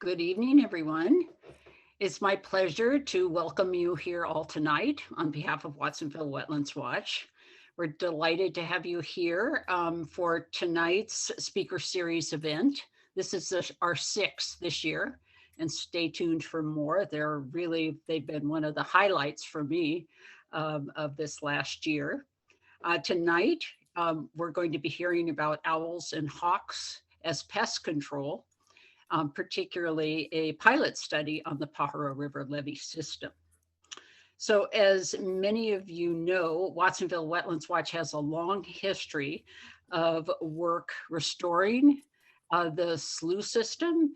Good evening, everyone. It's my pleasure to welcome you here all tonight on behalf of Watsonville Wetlands Watch. We're delighted to have you here for tonight's speaker series event. This is our sixth this year, and stay tuned for more. They've been one of the highlights for me of this last year. Tonight, we're going to be hearing about owls and hawks as pest control. Particularly a pilot study on the Pajaro River levee system. So as many of you know, Watsonville Wetlands Watch has a long history of work restoring the slough system,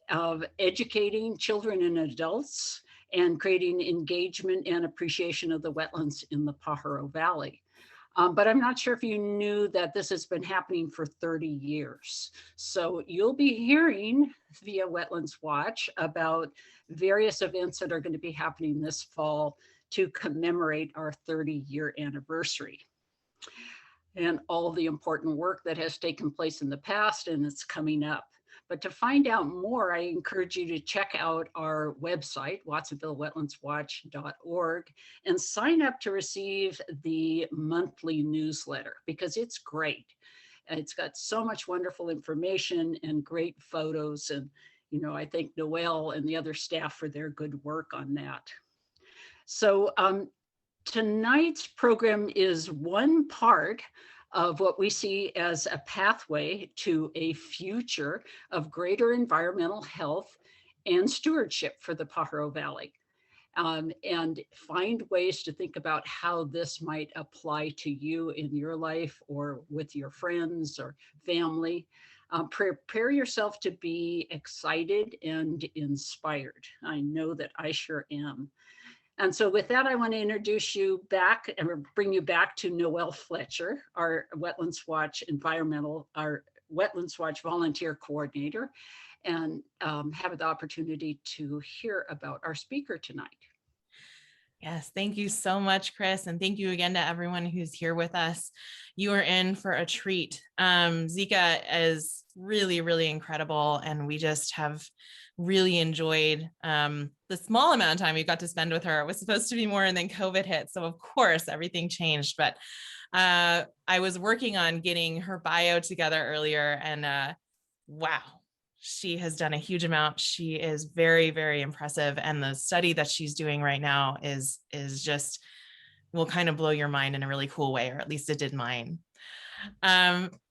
of educating children and adults, and creating engagement and appreciation of the wetlands in the Pajaro Valley. But I'm not sure if you knew that this has been happening for 30 years. So you'll be hearing via Wetlands Watch about various events that are going to be happening this fall to commemorate our 30-year anniversary. And all the important work that has taken place in the past and it's coming up. But to find out more, I encourage you to check out our website, watsonvillewetlandswatch.org, and sign up to receive the monthly newsletter because it's great. It's got so much wonderful information and great photos. And, I thank Noelle and the other staff for their good work on that. So tonight's program is one part of what we see as a pathway to a future of greater environmental health and stewardship for the Pajaro Valley, and find ways to think about how this might apply to you in your life or with your friends or family. Prepare yourself to be excited and inspired. I know that I sure am. And so with that, I want to introduce you back and bring you back to Noelle Fletcher, our Wetlands Watch volunteer coordinator, and have the opportunity to hear about our speaker tonight. Yes, thank you so much, Chris. And thank you again to everyone who's here with us. You are in for a treat. Zeka is really, really incredible. And we just have really enjoyed the small amount of time we got to spend with her. It was supposed to be more and then COVID hit. So of course, everything changed. But I was working on getting her bio together earlier and wow. She has done a huge amount. She is very, very impressive. And the study that she's doing right now is just will kind of blow your mind in a really cool way, or at least it did mine.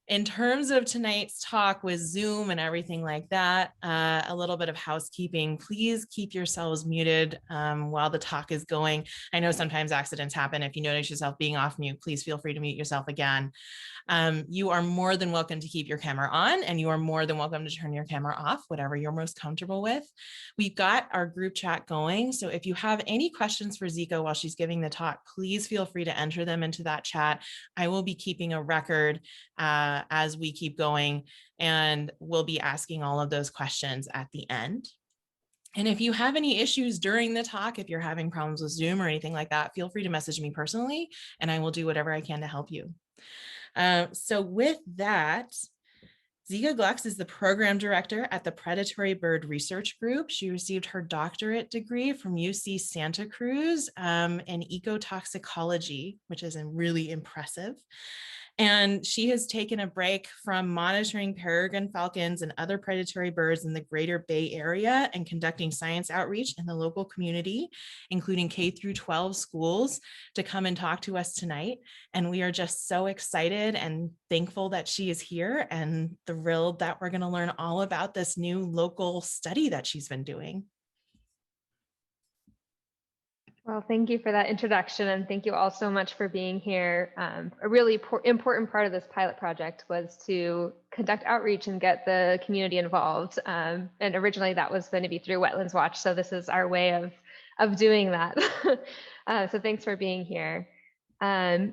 In terms of tonight's talk with Zoom and everything like that, a little bit of housekeeping. Please keep yourselves muted while the talk is going. I know sometimes accidents happen. If you notice yourself being off mute, please feel free to mute yourself again. You are more than welcome to keep your camera on, and you are more than welcome to turn your camera off, whatever you're most comfortable with. We've got our group chat going. So if you have any questions for Zeka while she's giving the talk, please feel free to enter them into that chat. I will be keeping a record as we keep going, and we'll be asking all of those questions at the end. And if you have any issues during the talk, if you're having problems with Zoom or anything like that, feel free to message me personally, and I will do whatever I can to help you. So with that, Zeka Glucs is the program director at the Predatory Bird Research Group. She received her doctorate degree from UC Santa Cruz in ecotoxicology, which is really impressive. And she has taken a break from monitoring peregrine falcons and other predatory birds in the greater Bay Area and conducting science outreach in the local community, including K through 12 schools, to come and talk to us tonight. And we are just so excited and thankful that she is here and thrilled that we're going to learn all about this new local study that she's been doing. Well, thank you for that introduction, and thank you all so much for being here. A really important part of this pilot project was to conduct outreach and get the community involved. And originally that was going to be through Wetlands Watch, so this is our way of doing that. So thanks for being here. So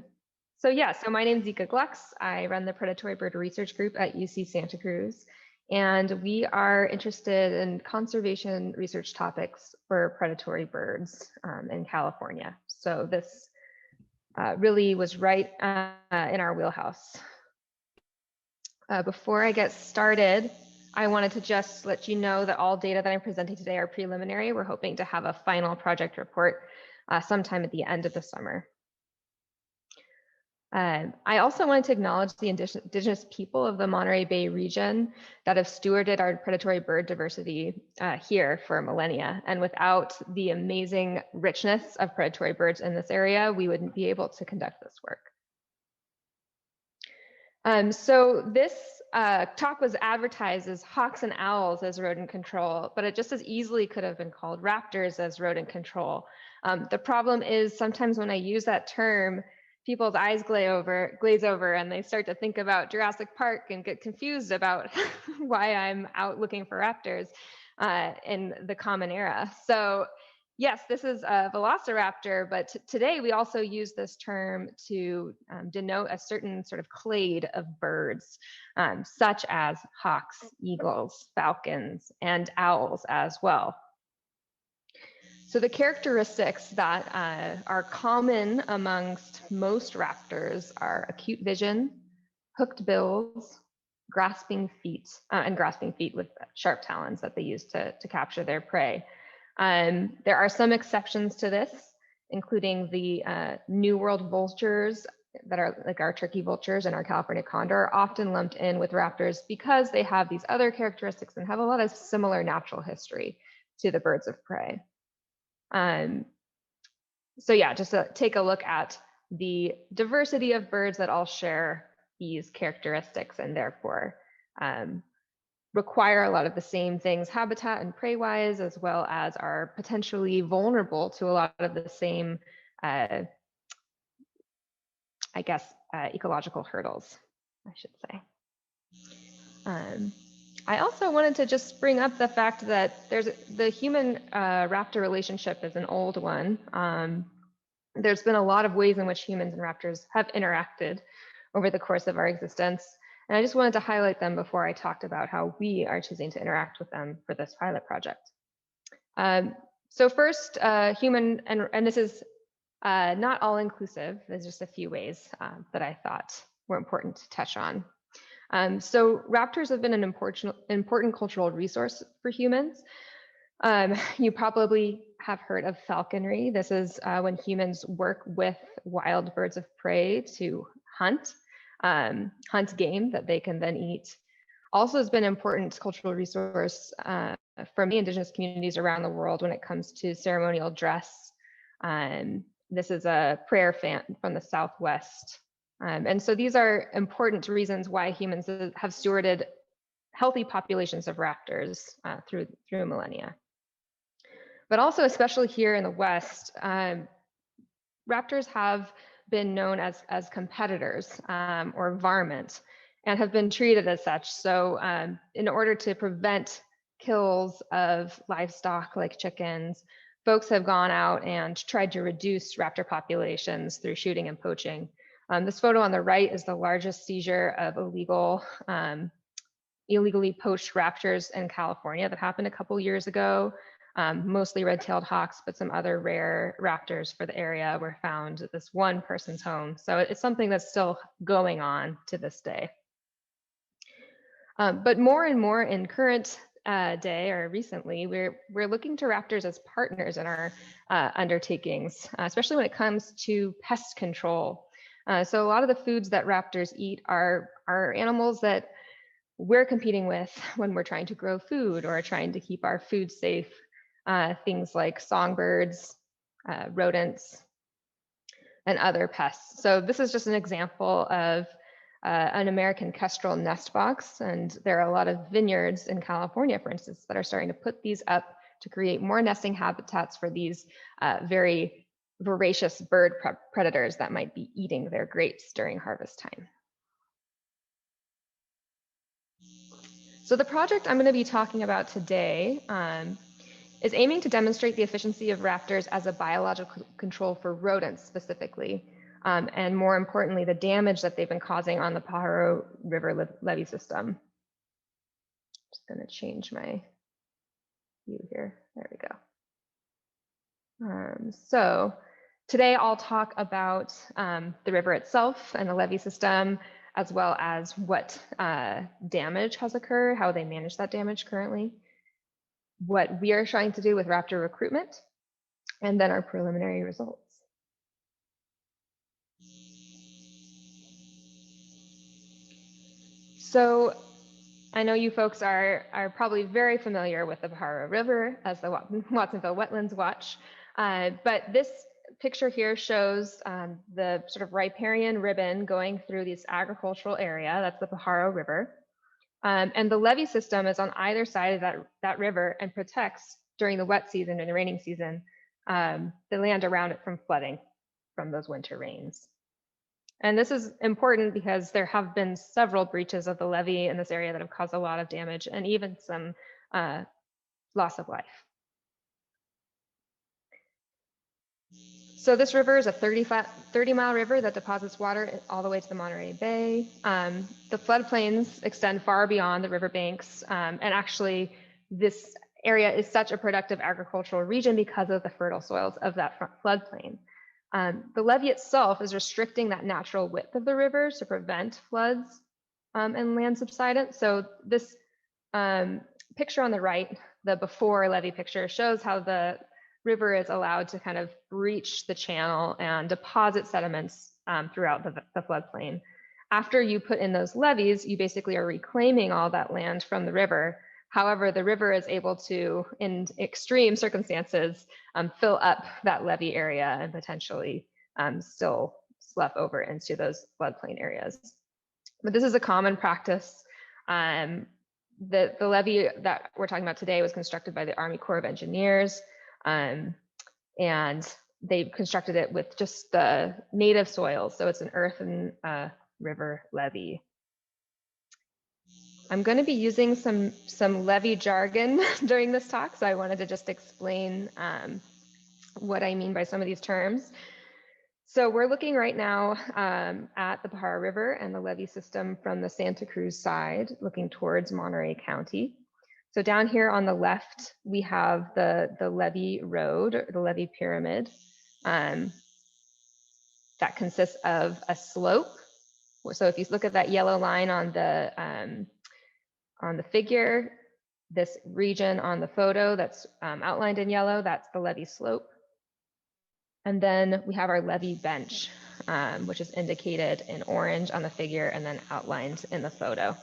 my name is Zeka Glucs. I run the Predatory Bird Research Group at UC Santa Cruz. And we are interested in conservation research topics for predatory birds in California. So this really was right in our wheelhouse. Before I get started, I wanted to just let you know that all data that I'm presenting today are preliminary. We're hoping to have a final project report sometime at the end of the summer. I also wanted to acknowledge the indigenous people of the Monterey Bay region that have stewarded our predatory bird diversity here for millennia. And without the amazing richness of predatory birds in this area, we wouldn't be able to conduct this work. So this talk was advertised as hawks and owls as rodent control, but it just as easily could have been called raptors as rodent control. The problem is sometimes when I use that term, people's eyes glaze over and they start to think about Jurassic Park and get confused about why I'm out looking for raptors in the common era. So yes, this is a velociraptor, but today we also use this term to denote a certain sort of clade of birds, such as hawks, eagles, falcons, and owls as well. So the characteristics that are common amongst most raptors are acute vision, hooked bills, grasping feet with sharp talons that they use to capture their prey. There are some exceptions to this, including the New World vultures that are like our turkey vultures and our California condor are often lumped in with raptors because they have these other characteristics and have a lot of similar natural history to the birds of prey. So yeah, just to take a look at the diversity of birds that all share these characteristics and therefore require a lot of the same things habitat and prey wise, as well as are potentially vulnerable to a lot of the same, ecological hurdles, I should say. I also wanted to just bring up the fact that the human raptor relationship is an old one. There's been a lot of ways in which humans and raptors have interacted over the course of our existence. And I just wanted to highlight them before I talked about how we are choosing to interact with them for this pilot project. So first, human, and this is not all inclusive, there's just a few ways that I thought were important to touch on. So raptors have been an important cultural resource for humans. You probably have heard of falconry. This is when humans work with wild birds of prey to hunt game that they can then eat. Also has been an important cultural resource for many indigenous communities around the world when it comes to ceremonial dress. This is a prayer fan from the Southwest. And so these are important reasons why humans have stewarded healthy populations of raptors through millennia. But also, especially here in the West, raptors have been known as competitors or varmint and have been treated as such. So in order to prevent kills of livestock like chickens, folks have gone out and tried to reduce raptor populations through shooting and poaching. This photo on the right is the largest seizure of illegally poached raptors in California that happened a couple years ago. Mostly red-tailed hawks, but some other rare raptors for the area were found at this one person's home. So it's something that's still going on to this day. But more and more in current day or recently, we're looking to raptors as partners in our undertakings, especially when it comes to pest control. So a lot of the foods that raptors eat are animals that we're competing with when we're trying to grow food or trying to keep our food safe. Things like songbirds, rodents, and other pests. So this is just an example of an American kestrel nest box. And there are a lot of vineyards in California, for instance, that are starting to put these up to create more nesting habitats for these very voracious bird predators that might be eating their grapes during harvest time. So the project I'm going to be talking about today is aiming to demonstrate the efficiency of raptors as a biological control for rodents specifically, and more importantly, the damage that they've been causing on the Pajaro River levee system. Just going to change my view here. There we go. So today I'll talk about the river itself and the levee system, as well as what damage has occurred, how they manage that damage currently, what we are trying to do with raptor recruitment, and then our preliminary results. So I know you folks are probably very familiar with the Pajaro River as the Watsonville Wetlands Watch, but this picture here shows the sort of riparian ribbon going through this agricultural area. That's the Pajaro River. And the levee system is on either side of that river and protects during the wet season and the raining season, the land around it from flooding from those winter rains. And this is important because there have been several breaches of the levee in this area that have caused a lot of damage and even some loss of life. So this river is a 30-mile river that deposits water all the way to the Monterey Bay. The floodplains extend far beyond the riverbanks, and actually this area is such a productive agricultural region because of the fertile soils of that floodplain. The levee itself is restricting that natural width of the rivers to prevent floods and land subsidence. So this picture on the right, the before levee picture, shows how the river is allowed to kind of breach the channel and deposit sediments throughout the floodplain. After you put in those levees, you basically are reclaiming all that land from the river. However, the river is able to, in extreme circumstances, fill up that levee area and potentially still slough over into those floodplain areas. But this is a common practice. The levee that we're talking about today was constructed by the Army Corps of Engineers, and they constructed it with just the native soils. So it's an earthen river levee. I'm going to be using some levee jargon during this talk, so I wanted to just explain what I mean by some of these terms. So we're looking right now at the Pajaro River and the levee system from the Santa Cruz side, looking towards Monterey County. So down here on the left, we have the levee road, or the levee pyramid, that consists of a slope. So if you look at that yellow line on the figure, this region on the photo that's outlined in yellow, that's the levee slope. And then we have our levee bench, which is indicated in orange on the figure and then outlined in the photo.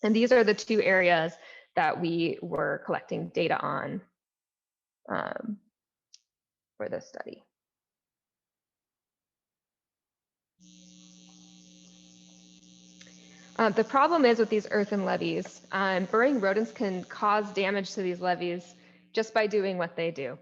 And these are the two areas that we were collecting data on for this study. The problem is with these earthen levees, burrowing rodents can cause damage to these levees just by doing what they do.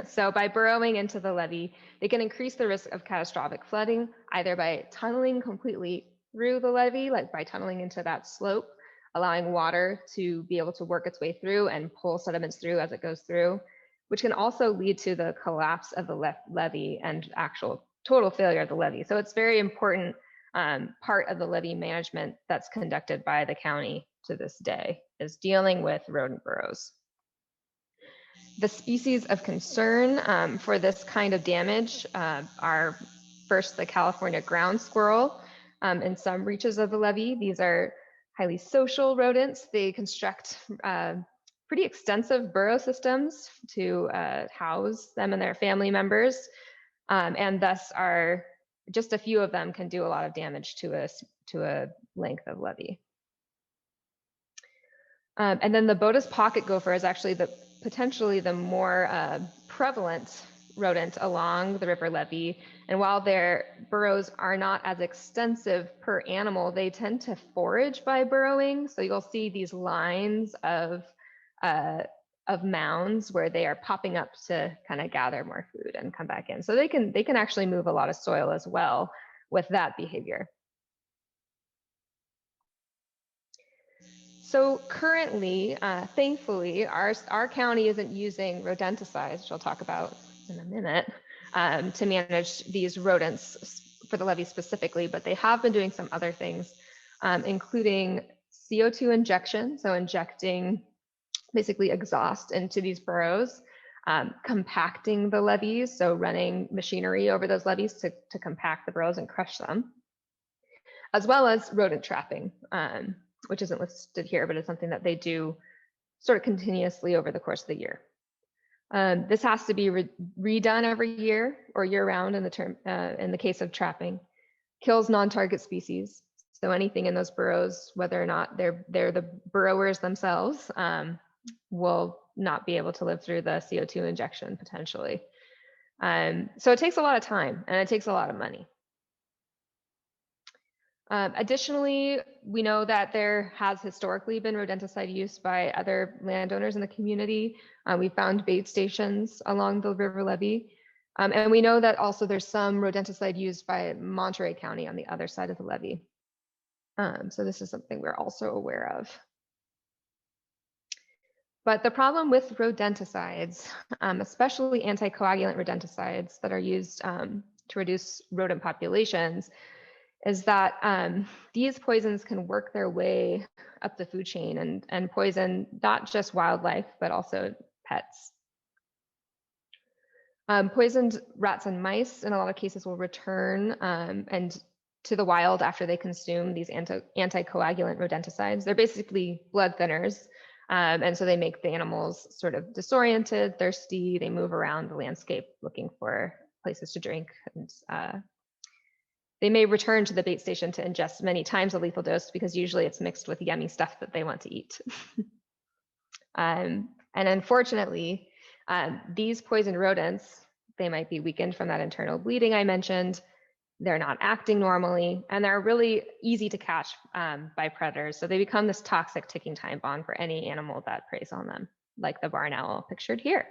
So by burrowing into the levee, they can increase the risk of catastrophic flooding, either by tunneling completely through the levee, like by tunneling into that slope, allowing water to be able to work its way through and pull sediments through as it goes through, which can also lead to the collapse of the levee and actual total failure of the levee. So it's very important part of the levee management that's conducted by the county to this day is dealing with rodent burrows. The species of concern for this kind of damage are first the California ground squirrel in some reaches of the levee. These are highly social rodents. They construct pretty extensive burrow systems to house them and their family members, and thus are just a few of them can do a lot of damage to a length of levee. And then the Boda's pocket gopher is actually potentially the more prevalent rodent along the river levee. And while their burrows are not as extensive per animal, they tend to forage by burrowing. So you'll see these lines of mounds where they are popping up to kind of gather more food and come back in. So they can actually move a lot of soil as well with that behavior. So currently, thankfully, our county isn't using rodenticides, which I'll talk about in a minute, to manage these rodents for the levee specifically, but they have been doing some other things, including CO2 injection, so injecting basically exhaust into these burrows, compacting the levees, so running machinery over those levees to compact the burrows and crush them. as well as rodent trapping, which isn't listed here, but it's something that they do sort of continuously over the course of the year. This has to be redone every year or year round in the case of trapping. Kills non-target species. So anything in those burrows, whether or not they're the burrowers themselves, will not be able to live through the CO2 injection potentially. So it takes a lot of time and it takes a lot of money. Additionally, we know that there has historically been rodenticide use by other landowners in the community. We found bait stations along the river levee. And we know that also there's some rodenticide used by Monterey County on the other side of the levee. So this is something we're also aware of. But the problem with rodenticides, especially anticoagulant rodenticides that are used to reduce rodent populations, is that these poisons can work their way up the food chain and poison not just wildlife, but also pets. Poisoned rats and mice in a lot of cases will return and to the wild after they consume these anticoagulant rodenticides. They're basically blood thinners. And so they make the animals sort of disoriented, thirsty, they move around the landscape looking for places to drink. And they may return to the bait station to ingest many times a lethal dose because usually it's mixed with yummy stuff that they want to eat. And unfortunately, these poisoned rodents, they might be weakened from that internal bleeding I mentioned. They're not acting normally, and they're really easy to catch by predators. So they become this toxic ticking time bomb for any animal that preys on them, like the barn owl pictured here.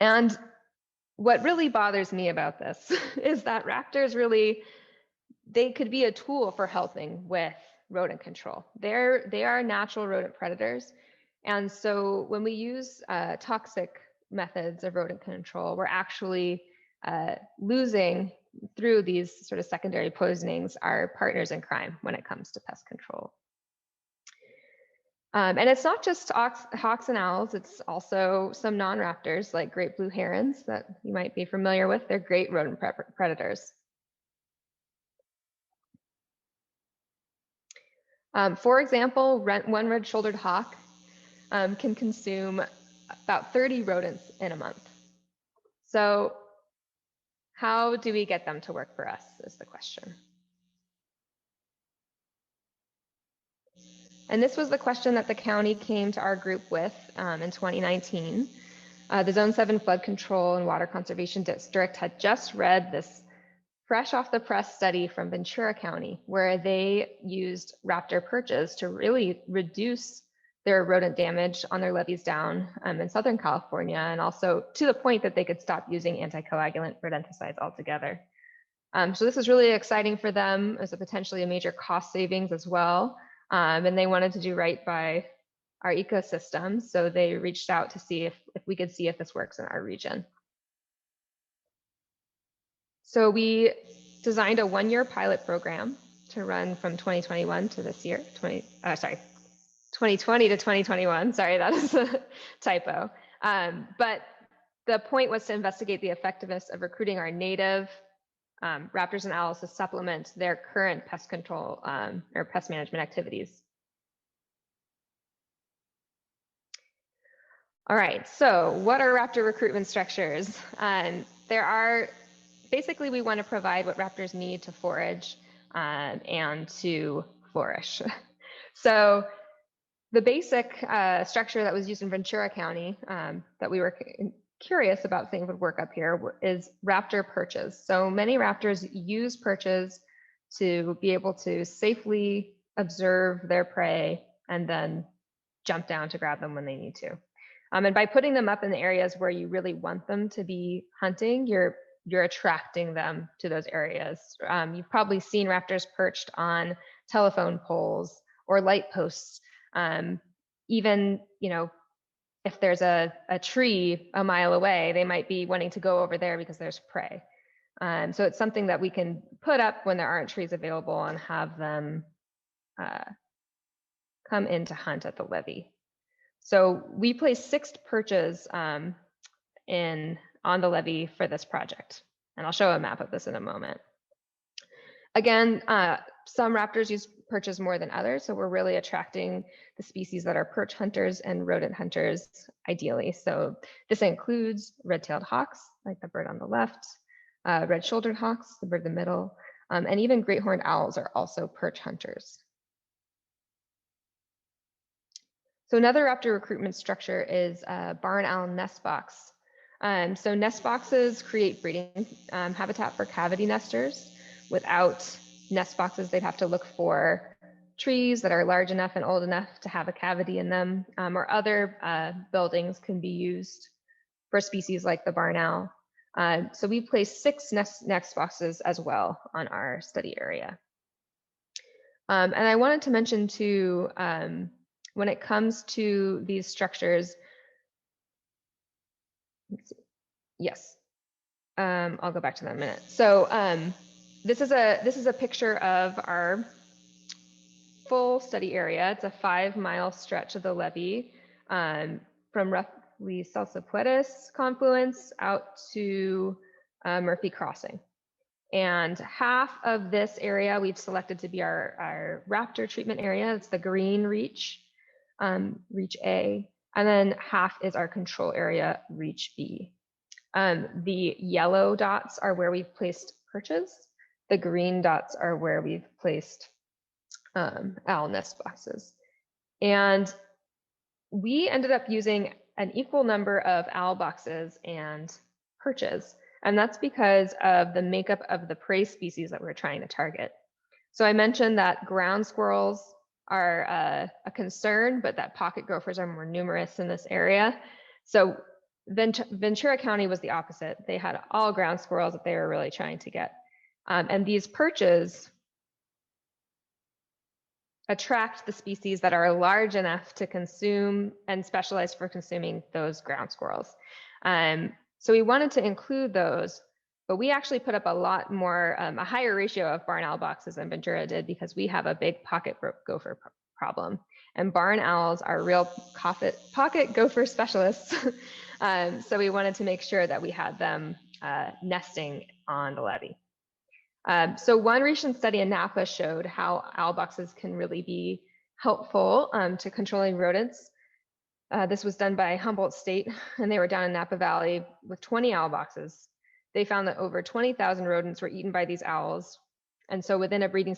And what really bothers me about this is that raptors really, they could be a tool for helping with rodent control. They are natural rodent predators. And so when we use toxic methods of rodent control, we're actually losing through these sort of secondary poisonings our partners in crime when it comes to pest control. And it's not just hawks and owls, it's also some non-raptors like great blue herons that you might be familiar with. They're great rodent predators. For example, one red-shouldered hawk can consume about 30 rodents in a month. So how do we get them to work for us is the question. And this was the question that the county came to our group with in 2019. The Zone 7 Flood Control and Water Conservation District had just read this fresh off the press study from Ventura County, where they used raptor perches to really reduce their rodent damage on their levees down in Southern California, and also to the point that they could stop using anticoagulant rodenticides altogether. So this is really exciting for them as a potentially a major cost savings as well. And they wanted to do right by our ecosystem. So they reached out to see if we could see if this works in our region. So we designed a one-year pilot program to run from 2021 to this year, 2020 to 2021. Sorry, that is a typo. But the point was to investigate the effectiveness of recruiting our native raptors and owls to supplement their current pest control or pest management activities. All right, so what are raptor recruitment structures? There are, basically we want to provide what raptors need to forage and to flourish. So the basic structure that was used in Ventura County that we were curious about seeing would work up here is raptor perches. So many raptors use perches to be able to safely observe their prey and then jump down to grab them when they need to. And by putting them up in the areas where you really want them to be hunting, you're attracting them to those areas. You've probably seen raptors perched on telephone poles or light posts. Even, you know, if there's a tree a mile away, they might be wanting to go over there because there's prey. So it's something that we can put up when there aren't trees available and have them come in to hunt at the levee. So we placed 6 perches on the levee for this project. And I'll show a map of this in a moment. Again, some raptors use perches more than others, so we're really attracting the species that are perch hunters and rodent hunters ideally. So this includes red-tailed hawks, like the bird on the left, red-shouldered hawks, the bird in the middle, and even great horned owls are also perch hunters. So another raptor recruitment structure is barn owl nest box. So nest boxes create breeding habitat for cavity nesters. Without nest boxes, they'd have to look for trees that are large enough and old enough to have a cavity in them, or other buildings can be used for species like the barn owl. So we placed 6 nest boxes as well on our study area. And I wanted to mention too, when it comes to these structures, let's see. Yes, I'll go back to that in a minute. So this is a picture of our full study area. It's a 5-mile stretch of the levee from roughly Salsa confluence out to Murphy Crossing. And half of this area we've selected to be our raptor treatment area. It's the green reach, reach A, and then half is our control area, reach B. The yellow dots are where we've placed perches. The green dots are where we've placed owl nest boxes. And we ended up using an equal number of owl boxes and perches. And that's because of the makeup of the prey species that we're trying to target. So I mentioned that ground squirrels are a concern, but that pocket gophers are more numerous in this area. So Ventura County was the opposite. They had all ground squirrels that they were really trying to get. And these perches attract the species that are large enough to consume and specialized for consuming those ground squirrels. So we wanted to include those, but we actually put up a lot more, a higher ratio of barn owl boxes than Ventura did because we have a big pocket gopher problem. And barn owls are real pocket gopher specialists. So we wanted to make sure that we had them nesting on the levee. So one recent study in Napa showed how owl boxes can really be helpful to controlling rodents. This was done by Humboldt State, and they were down in Napa Valley with 20 owl boxes. They found that over 20,000 rodents were eaten by these owls. And so within a breeding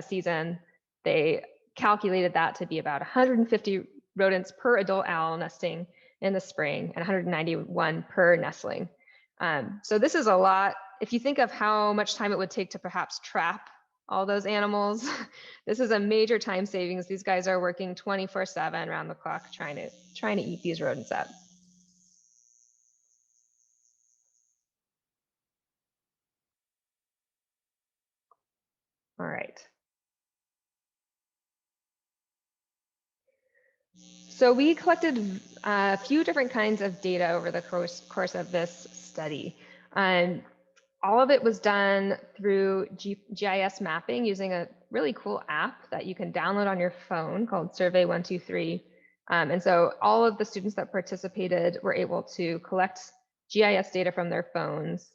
season, they calculated that to be about 150 rodents per adult owl nesting in the spring and 191 per nestling. So this is a lot. If you think of how much time it would take to perhaps trap all those animals, this is a major time savings. These guys are working 24/7 around the clock trying to eat these rodents up. All right. So we collected a few different kinds of data over the course of this study. All of it was done through GIS mapping using a really cool app that you can download on your phone called Survey 123. And so all of the students that participated were able to collect GIS data from their phones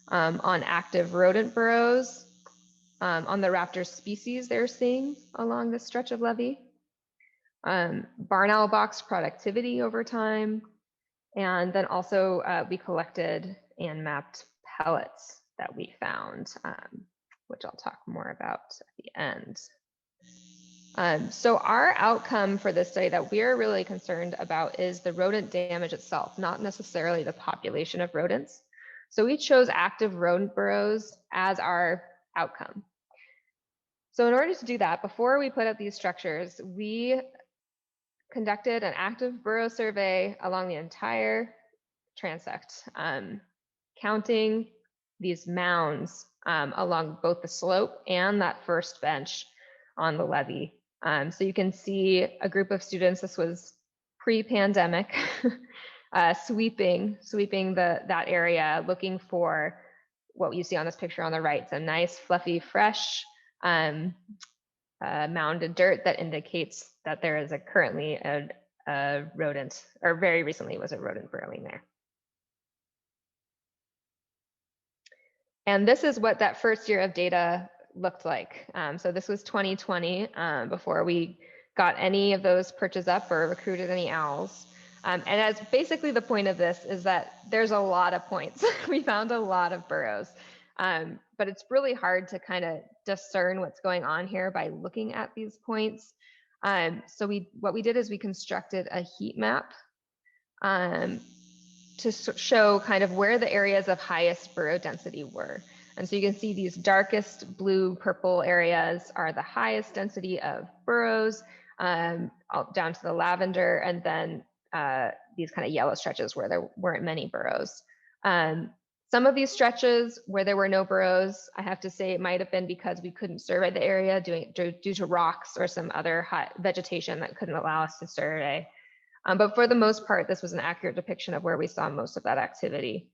on active rodent burrows, on the raptor species they're seeing along this stretch of levee, barn owl box productivity over time, and then also we collected and mapped pellets that we found, which I'll talk more about at the end. So our outcome for this study that we're really concerned about is the rodent damage itself, not necessarily the population of rodents. So we chose active rodent burrows as our outcome. So in order to do that, before we put up these structures, we conducted an active burrow survey along the entire transect, counting these mounds along both the slope and that first bench on the levee. So you can see a group of students, this was pre-pandemic, sweeping that area, looking for what you see on this picture on the right, so nice, fluffy, fresh mounded dirt that indicates that there is currently a rodent, or very recently was a rodent burrowing there. And this is what that first year of data looked like. So this was 2020, before we got any of those perches up or recruited any owls. And as basically the point of this is that there's a lot of points. We found a lot of burrows, but it's really hard to kind of discern what's going on here by looking at these points. So what we did is we constructed a heat map to show kind of where the areas of highest burrow density were. And so you can see these darkest blue purple areas are the highest density of burrows, down to the lavender, and then these kind of yellow stretches where there weren't many burrows. Some of these stretches where there were no burrows, I have to say it might have been because we couldn't survey the area due to rocks or some other high vegetation that couldn't allow us to survey. But for the most part, this was an accurate depiction of where we saw most of that activity.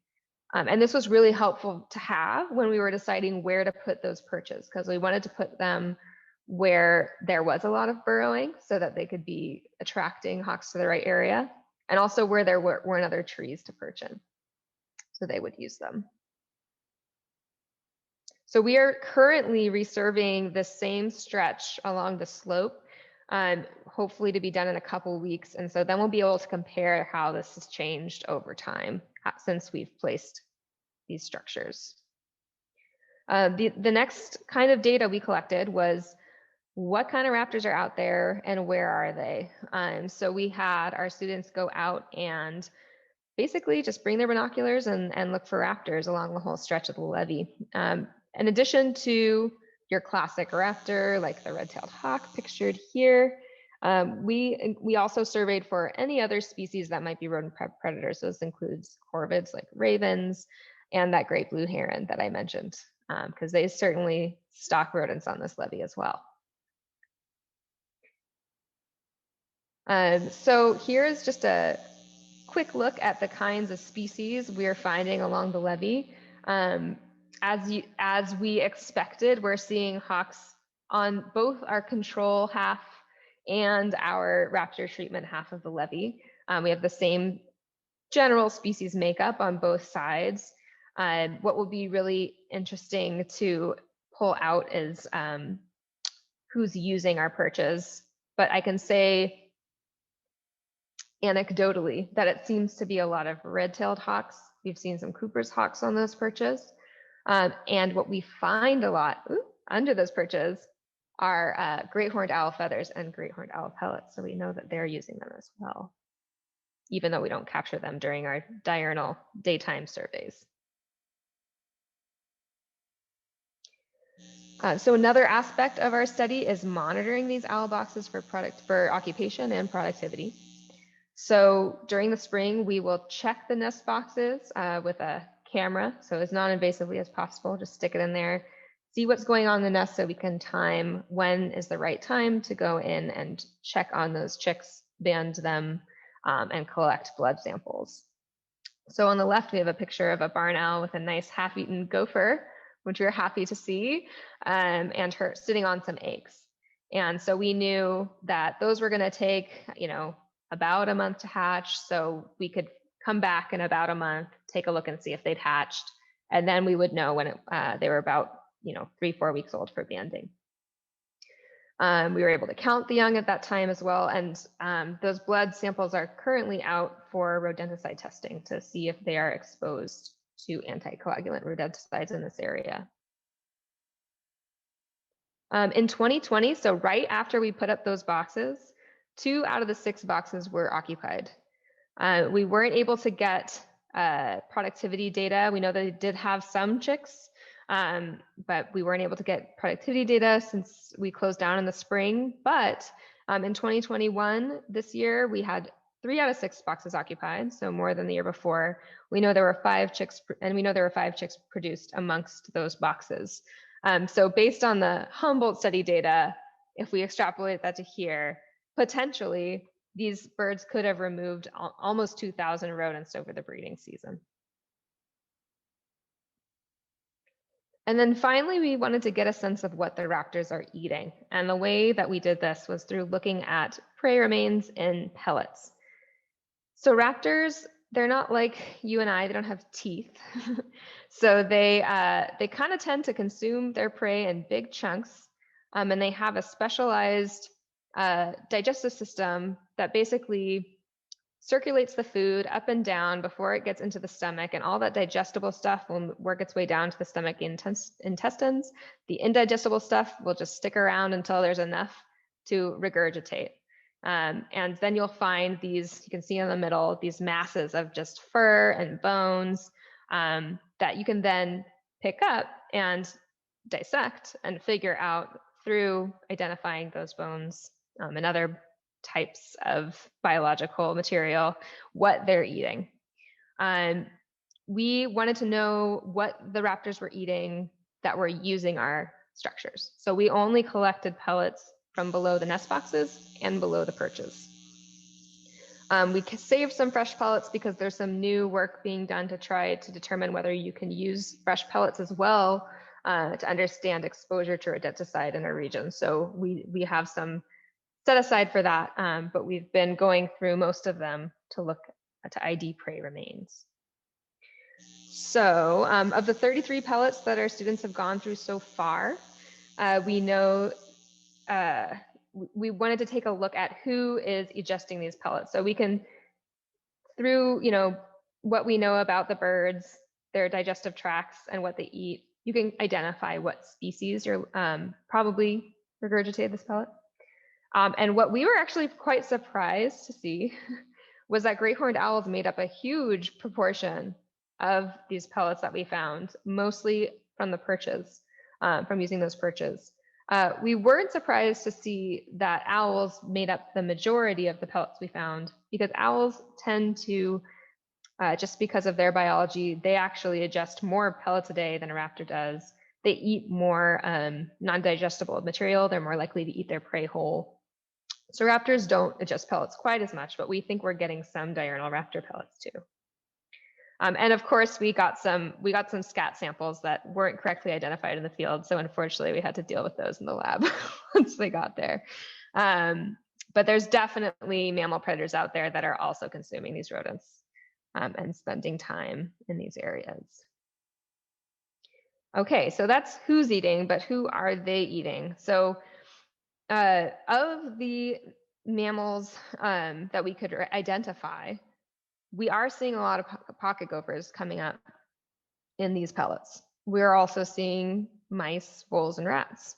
And this was really helpful to have when we were deciding where to put those perches, because we wanted to put them where there was a lot of burrowing so that they could be attracting hawks to the right area, and also where there weren't other trees to perch in, so they would use them. So we are currently resurveying the same stretch along the slope, hopefully to be done in a couple of weeks. And so then we'll be able to compare how this has changed over time since we've placed these structures. The next kind of data we collected was what kind of raptors are out there and where are they? So we had our students go out and basically just bring their binoculars and look for raptors along the whole stretch of the levee. In addition to your classic raptor, like the red-tailed hawk pictured here, we also surveyed for any other species that might be rodent predators. So this includes corvids like ravens and that great blue heron that I mentioned, because they certainly stalk rodents on this levee as well. So here is just a quick look at the kinds of species we are finding along the levee. As we expected, we're seeing hawks on both our control half and our raptor treatment half of the levee. We have the same general species makeup on both sides. What will be really interesting to pull out is who's using our perches. But I can say anecdotally that it seems to be a lot of red-tailed hawks. We've seen some Cooper's hawks on those perches. And what we find a lot under those perches are great horned owl feathers and great horned owl pellets. So we know that they're using them as well, even though we don't capture them during our diurnal daytime surveys. So another aspect of our study is monitoring these owl boxes for occupation and productivity. So during the spring, we will check the nest boxes with a camera, so as non-invasively as possible, just stick it in there, see what's going on in the nest so we can time when is the right time to go in and check on those chicks, band them, and collect blood samples. So on the left, we have a picture of a barn owl with a nice half-eaten gopher, which we're happy to see, and her sitting on some eggs. And so we knew that those were going to take, about a month to hatch. So we could come back in about a month, take a look and see if they'd hatched. And then we would know when they were about, 3-4 weeks old for banding. We were able to count the young at that time as well. And those blood samples are currently out for rodenticide testing to see if they are exposed to anticoagulant rodenticides in this area. In 2020, so right after we put up those boxes, 2 out of the 6 boxes were occupied. We weren't able to get productivity data. We know that they did have some chicks, but we weren't able to get productivity data since we closed down in the spring. But in 2021, this year, we had 3 out of 6 boxes occupied, so more than the year before. We know there were 5 chicks, and we know there were 5 chicks produced amongst those boxes. So based on the Humboldt study data, if we extrapolate that to here, potentially these birds could have removed almost 2,000 rodents over the breeding season. And then finally, we wanted to get a sense of what the raptors are eating. And the way that we did this was through looking at prey remains in pellets. So raptors they're not like you and I, they don't have teeth. So they kind of tend to consume their prey in big chunks. And they have a specialized digestive system that basically circulates the food up and down before it gets into the stomach, and all that digestible stuff will work its way down to the stomach intestines. The indigestible stuff will just stick around until there's enough to regurgitate. And then you'll find these, you can see in the middle, these masses of just fur and bones that you can then pick up and dissect and figure out through identifying those bones and other types of biological material what they're eating. We wanted to know what the raptors were eating that were using our structures. So we only collected pellets from below the nest boxes and below the perches. We saved some fresh pellets because there's some new work being done to try to determine whether you can use fresh pellets as well to understand exposure to rodenticide in our region. So we have some set aside for that, but we've been going through most of them to look to ID prey remains. So of the 33 pellets that our students have gone through so far, we know we wanted to take a look at who is ingesting these pellets. So we can, through what we know about the birds, their digestive tracts and what they eat, you can identify what species you're probably regurgitated this pellet. And what we were actually quite surprised to see was that great horned owls made up a huge proportion of these pellets that we found, mostly from the perches, from using those perches. We weren't surprised to see that owls made up the majority of the pellets we found, because owls tend to, just because of their biology, they actually ingest more pellets a day than a raptor does. They eat more non-digestible material. They're more likely to eat their prey whole. So raptors don't ingest pellets quite as much, but we think we're getting some diurnal raptor pellets too. And of course, we got some scat samples that weren't correctly identified in the field. So unfortunately, we had to deal with those in the lab once they got there. But there's definitely mammal predators out there that are also consuming these rodents and spending time in these areas. Okay, so that's who's eating, but who are they eating? So of the mammals that we could identify, we are seeing a lot of pocket gophers coming up in these pellets. We're also seeing mice, voles, and rats.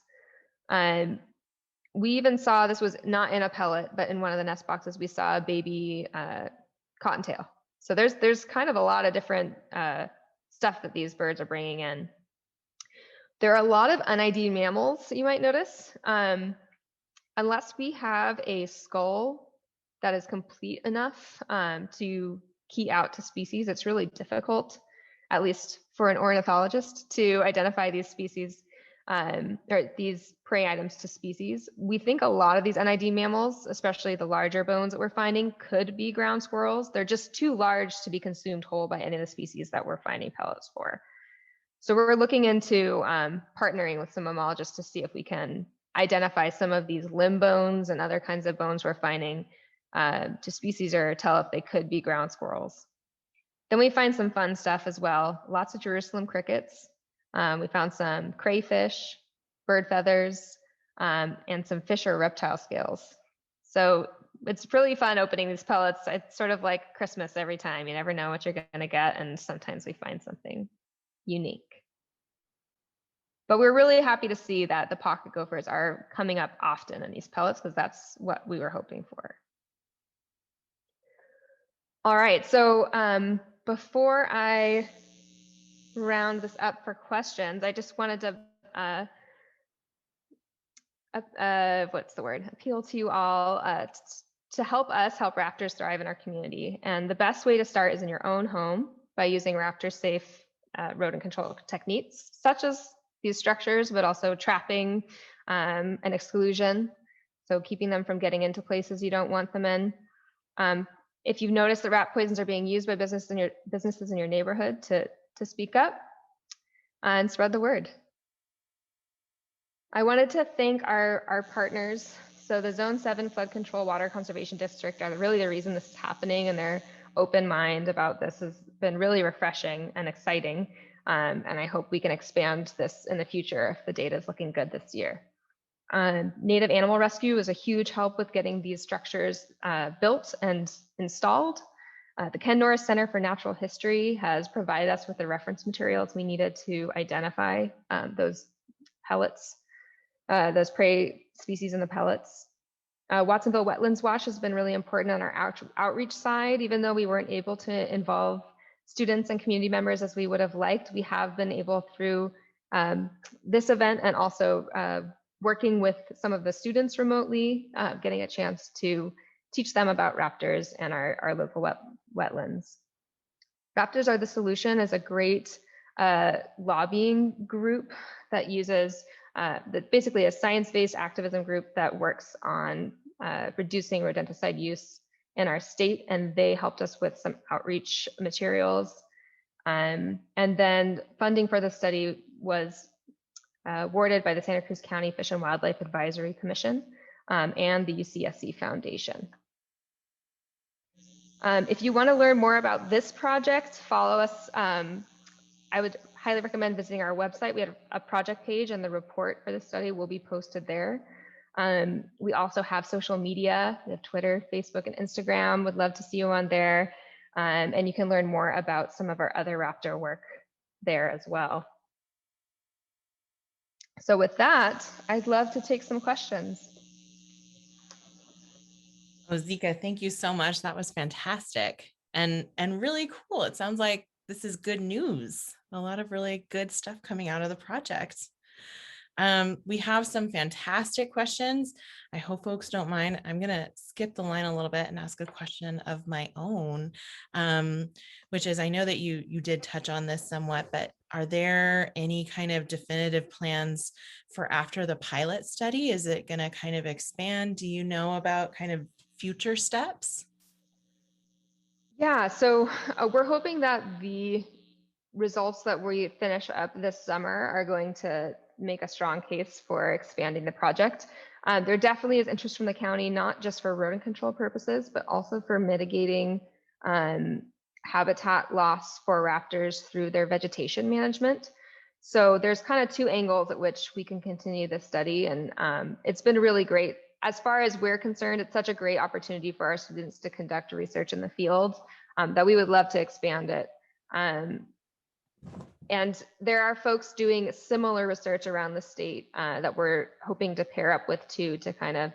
We even saw, this was not in a pellet, but in one of the nest boxes, we saw a baby cottontail. So there's kind of a lot of different stuff that these birds are bringing in. There are a lot of unID mammals, you might notice. Unless we have a skull that is complete enough to key out to species, it's really difficult, at least for an ornithologist, to identify these species or these prey items to species. We think a lot of these unID mammals, especially the larger bones that we're finding, could be ground squirrels. They're just too large to be consumed whole by any of the species that we're finding pellets for. So we're looking into partnering with some mammalogists to see if we can identify some of these limb bones and other kinds of bones we're finding to species, or tell if they could be ground squirrels. Then we find some fun stuff as well. Lots of Jerusalem crickets. We found some crayfish, bird feathers, and some fish or reptile scales. So it's really fun opening these pellets. It's sort of like Christmas every time. You never know what you're going to get, and sometimes we find something unique. But we're really happy to see that the pocket gophers are coming up often in these pellets, because that's what we were hoping for. All right, so before I round this up for questions, I just wanted to appeal to you all to help us help raptors thrive in our community. And the best way to start is in your own home by using raptor safe rodent control techniques, such as these structures, but also trapping and exclusion. So keeping them from getting into places you don't want them in. If you've noticed that rat poisons are being used by businesses in your neighborhood, to speak up and spread the word. I wanted to thank our partners. So the Zone 7 Flood Control Water Conservation District are really the reason this is happening, and they're open mind about this has been really refreshing and exciting. And I hope we can expand this in the future if the data is looking good this year. Native animal rescue is a huge help with getting these structures built and installed. The Ken Norris Center for Natural History has provided us with the reference materials we needed to identify those pellets, those prey species in the pellets. Watsonville Wetlands Watch has been really important on our outreach side. Even though we weren't able to involve students and community members as we would have liked, we have been able through this event and also working with some of the students remotely, getting a chance to teach them about raptors and our local wetlands. Raptors Are the Solution is a great lobbying group that uses basically a science-based activism group that works on reducing rodenticide use in our state, and they helped us with some outreach materials. And then funding for the study was awarded by the Santa Cruz County Fish and Wildlife Advisory Commission and the UCSC Foundation. If you want to learn more about this project, follow us. I would highly recommend visiting our website. We have a project page, and the report for the study will be posted there. We also have social media. We have Twitter, Facebook, and Instagram. Would love to see you on there. And you can learn more about some of our other raptor work there as well. So with that, I'd love to take some questions. Oh, Zeka, thank you so much. That was fantastic and really cool. It sounds like this is good news. A lot of really good stuff coming out of the project. We have some fantastic questions. I hope folks don't mind. I'm going to skip the line a little bit and ask a question of my own, which is, I know that you did touch on this somewhat, but are there any kind of definitive plans for after the pilot study? Is it going to kind of expand? Do you know about kind of future steps? Yeah, so we're hoping that the results that we finish up this summer are going to make a strong case for expanding the project. There definitely is interest from the county, not just for rodent control purposes, but also for mitigating habitat loss for raptors through their vegetation management. So there's kind of two angles at which we can continue this study, and it's been really great. As far as we're concerned, it's such a great opportunity for our students to conduct research in the field that we would love to expand it. And there are folks doing similar research around the state that we're hoping to pair up with too, to kind of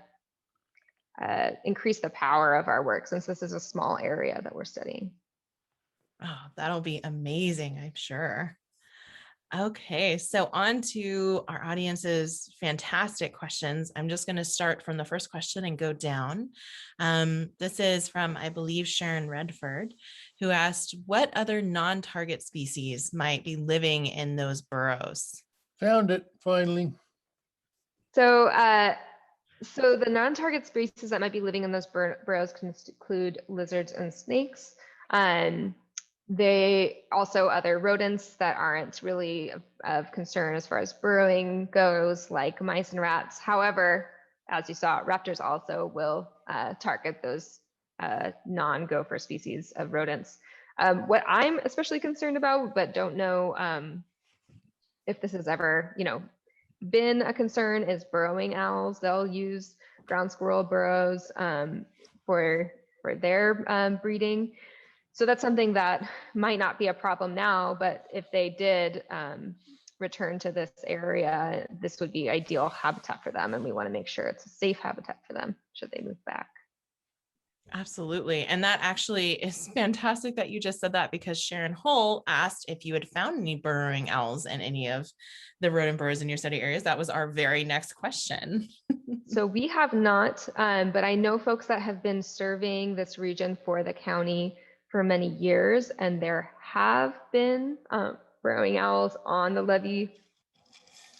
increase the power of our work, since this is a small area that we're studying. Oh, that'll be amazing, I'm sure. Okay, so on to our audience's fantastic questions. I'm just going to start from the first question and go down. This is from, I believe, Sharon Redford, who asked, what other non-target species might be living in those burrows? Found it, finally. So, so the non-target species that might be living in those burrows can include lizards and snakes. They also other rodents that aren't really of concern as far as burrowing goes, like mice and rats. However, as you saw, raptors also will target those non-gopher species of rodents. What I'm especially concerned about, but don't know if this has ever, been a concern, is burrowing owls. They'll use ground squirrel burrows for their breeding. So that's something that might not be a problem now, but if they did return to this area, this would be ideal habitat for them. And we want to make sure it's a safe habitat for them should they move back. Absolutely. And that actually is fantastic that you just said that, because Sharon Hull asked if you had found any burrowing owls in any of the rodent burrows in your study areas. That was our very next question. So we have not, but I know folks that have been surveying this region for the county for many years, and there have been burrowing owls on the levee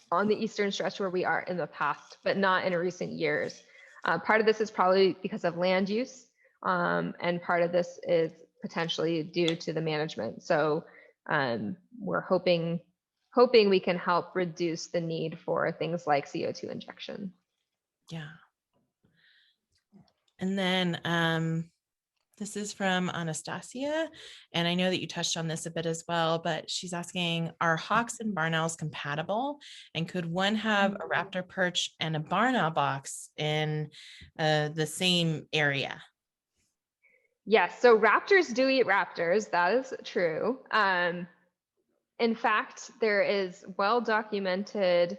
on the eastern stretch where we are in the past, but not in recent years. Part of this is probably because of land use, and part of this is potentially due to the management. So we're hoping we can help reduce the need for things like CO2 injection. Yeah. And then This is from Anastasia, and I know that you touched on this a bit as well, but she's asking, are hawks and barn owls compatible? And could one have a raptor perch and a barn owl box in the same area? Yes, so raptors do eat raptors. That is true. In fact, there is well-documented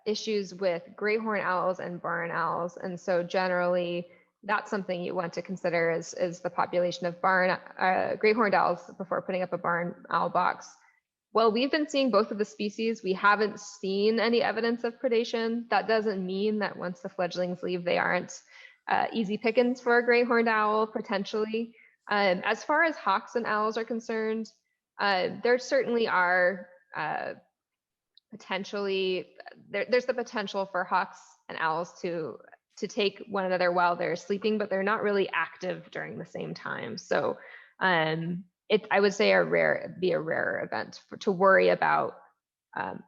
issues with great horned owls and barn owls. And so generally, that's something you want to consider is the population of great horned owls before putting up a barn owl box. Well, we've been seeing both of the species. We haven't seen any evidence of predation. That doesn't mean that once the fledglings leave, they aren't easy pickings for a great horned owl, potentially. As far as hawks and owls are concerned, there certainly are potentially, there's the potential for hawks and owls to take one another while they're sleeping, but they're not really active during the same time. So I would say be a rarer event to worry about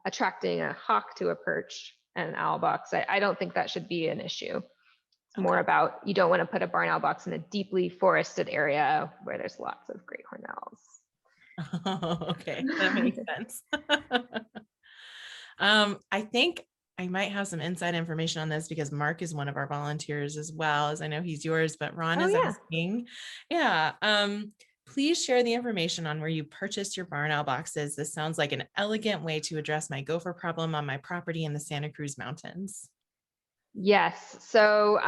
attracting a hawk to a perch and an owl box. I don't think that should be an issue. It's more about, you don't want to put a barn owl box in a deeply forested area where there's lots of great horned owls. Oh, okay, that makes sense. I think I might have some inside information on this because Mark is one of our volunteers as well, as I know he's yours, but Ron is asking. Yeah. Please share the information on where you purchased your barn owl boxes. This sounds like an elegant way to address my gopher problem on my property in the Santa Cruz Mountains. Yes. So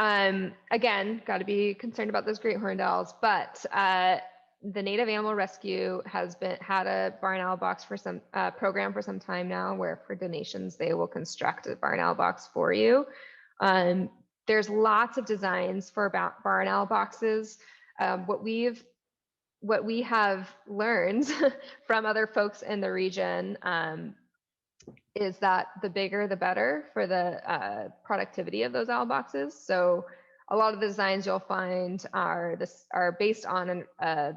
again, got to be concerned about those great horned owls, but the Native Animal Rescue has had a barn owl box for some program for some time now, where for donations they will construct a barn owl box for you. There's lots of designs for barn owl boxes. What we have learned from other folks in the region is that the bigger the better for the productivity of those owl boxes. So a lot of the designs you'll find are based on a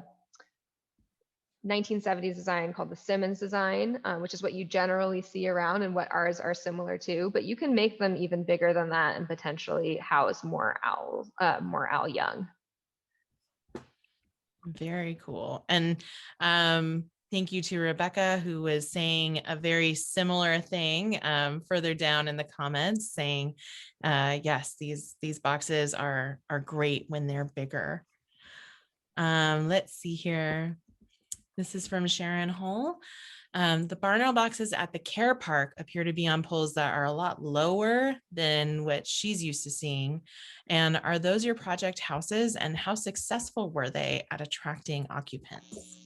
1970s design called the Simmons design, which is what you generally see around and what ours are similar to. But you can make them even bigger than that and potentially house more owl young. Very cool. And thank you to Rebecca, who was saying a very similar thing further down in the comments, saying, yes, these boxes are great when they're bigger. Let's see here. This is from Sharon Hull. The barn owl boxes at the care park appear to be on poles that are a lot lower than what she's used to seeing. And are those your project houses? And how successful were they at attracting occupants?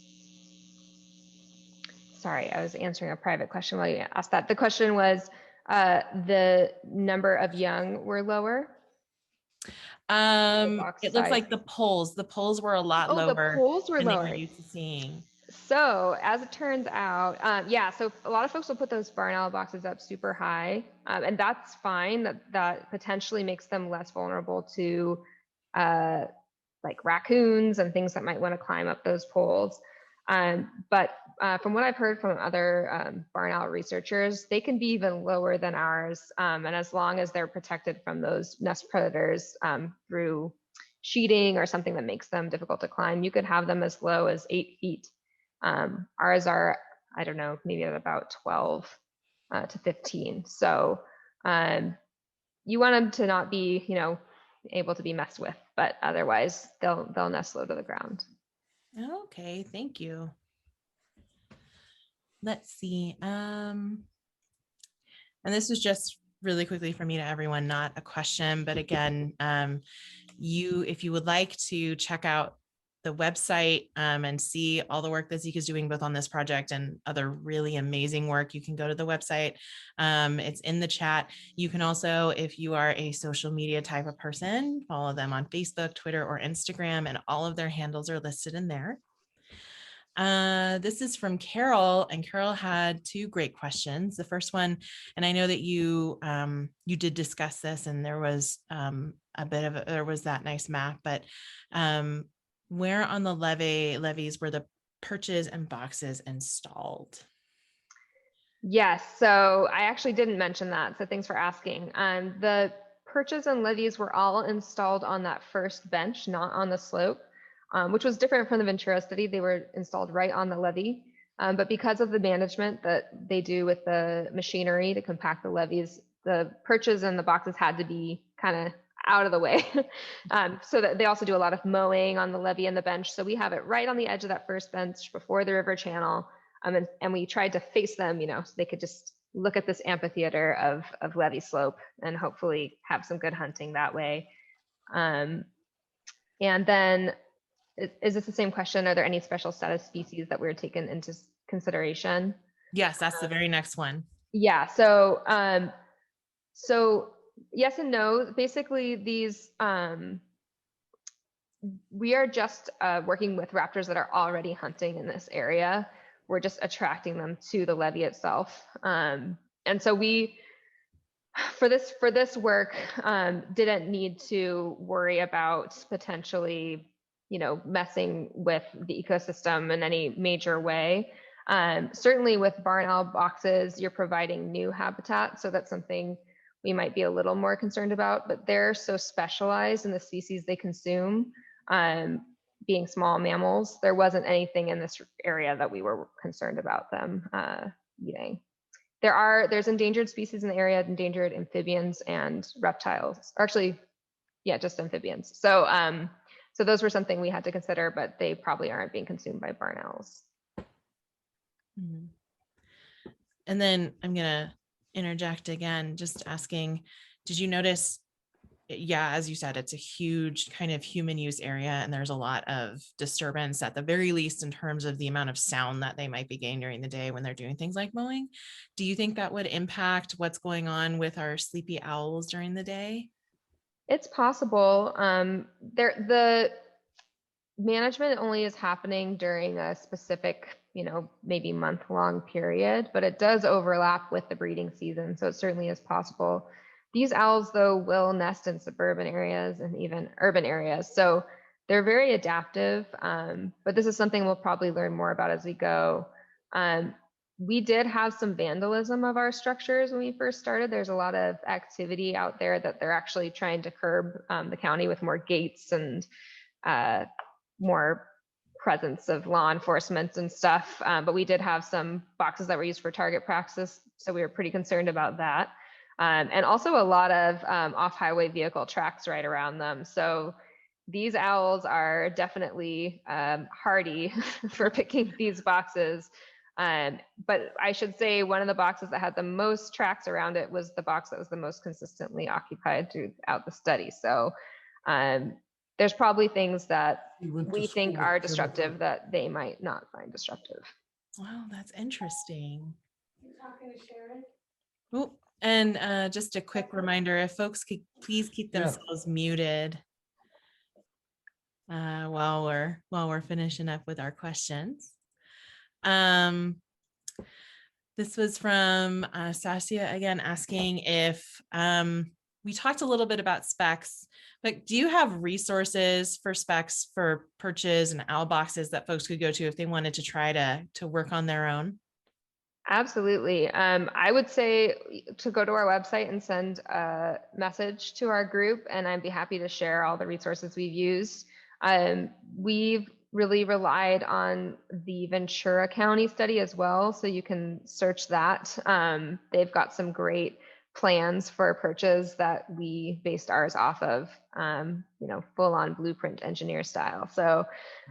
Sorry, I was answering a private question while you asked that. The question was the number of young were lower. It looks like the poles were a lot lower. The poles were than lower. They were used to seeing. So as it turns out, so a lot of folks will put those barn owl boxes up super high, and that's fine. That potentially makes them less vulnerable to like raccoons and things that might want to climb up those poles. But from what I've heard from other barn owl researchers, they can be even lower than ours. And as long as they're protected from those nest predators through sheeting or something that makes them difficult to climb, you could have them as low as 8 feet. Ours are, I don't know, maybe at about 12 to 15. So you want them to not be, able to be messed with, but otherwise they'll nest low to the ground. Okay, thank you. Let's see. And this is just really quickly from me to everyone, not a question, but again, if you would like to check out the website and see all the work that Zeka is doing both on this project and other really amazing work, you can go to the website. It's in the chat. You can also, if you are a social media type of person, follow them on Facebook, Twitter, or Instagram, and all of their handles are listed in there. This is from Carol, and Carol had 2 great questions. The first one, and I know that you did discuss this, and there was there was that nice map, but where on the levees were the perches and boxes installed? Yes, so I actually didn't mention that, so thanks for asking. The perches and levees were all installed on that first bench, not on the slope. which was different from the Ventura study. They were installed right on the levee. But because of the management that they do with the machinery to compact the levees, the perches and the boxes had to be kind of out of the way. So that they also do a lot of mowing on the levee and the bench. So we have it right on the edge of that first bench before the river channel. And we tried to face them, so they could just look at this amphitheater of levee slope and hopefully have some good hunting that way. And then, is this the same question? Are there any special status species that were taken into consideration? Yes, that's the very next one. Yeah. So yes and no. Basically, these we are just working with raptors that are already hunting in this area. We're just attracting them to the levee itself. And so we, for this work, didn't need to worry about potentially, messing with the ecosystem in any major way. Certainly with barn owl boxes, you're providing new habitat. So that's something we might be a little more concerned about, but they're so specialized in the species they consume, being small mammals, there wasn't anything in this area that we were concerned about them eating. There's endangered species in the area, endangered amphibians and reptiles. Actually, yeah, just amphibians. So so those were something we had to consider, but they probably aren't being consumed by barn owls. Mm-hmm. And then I'm gonna interject again, just asking, did you notice, yeah, as you said, it's a huge kind of human use area, and there's a lot of disturbance at the very least in terms of the amount of sound that they might be getting during the day when they're doing things like mowing. Do you think that would impact what's going on with our sleepy owls during the day? It's possible. The management only is happening during a specific, maybe month-long period, but it does overlap with the breeding season. So it certainly is possible. These owls, though, will nest in suburban areas and even urban areas. So they're very adaptive, but this is something we'll probably learn more about as we go. We did have some vandalism of our structures when we first started. There's a lot of activity out there that they're actually trying to curb the county with more gates and more presence of law enforcement and stuff. But we did have some boxes that were used for target practice, so we were pretty concerned about that. And also a lot of off-highway vehicle tracks right around them. So these owls are definitely hardy for picking these boxes. But I should say one of the boxes that had the most tracks around it was the box that was the most consistently occupied throughout the study. So there's probably things that we think are disruptive that they might not find disruptive. Wow, that's interesting. You're talking to Sharon? Oh, and just a quick reminder, if folks could please keep themselves muted while we're finishing up with our questions. This was from Sasia again, asking if we talked a little bit about specs, but do you have resources for specs for perches and owl boxes that folks could go to if they wanted to try to work on their own? Absolutely. I would say to go to our website and send a message to our group, and I'd be happy to share all the resources we've used. We've really relied on the Ventura County study as well, so you can search that. They've got some great plans for perches that we based ours off of, full on blueprint engineer style. So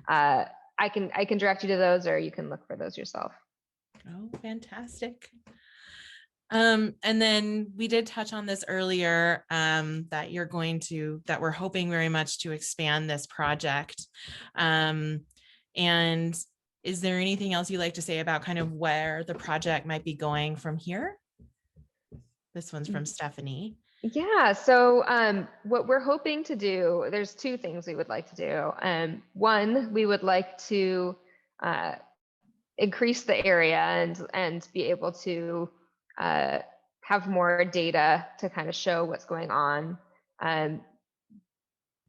I can direct you to those, or you can look for those yourself. Oh, fantastic. And then we did touch on this earlier, that we're hoping very much to expand this project. And is there anything else you'd like to say about kind of where the project might be going from here? This one's from Stephanie. Yeah, so what we're hoping to do, there's two things we would like to do. One, we would like to increase the area and be able to have more data to kind of show what's going on,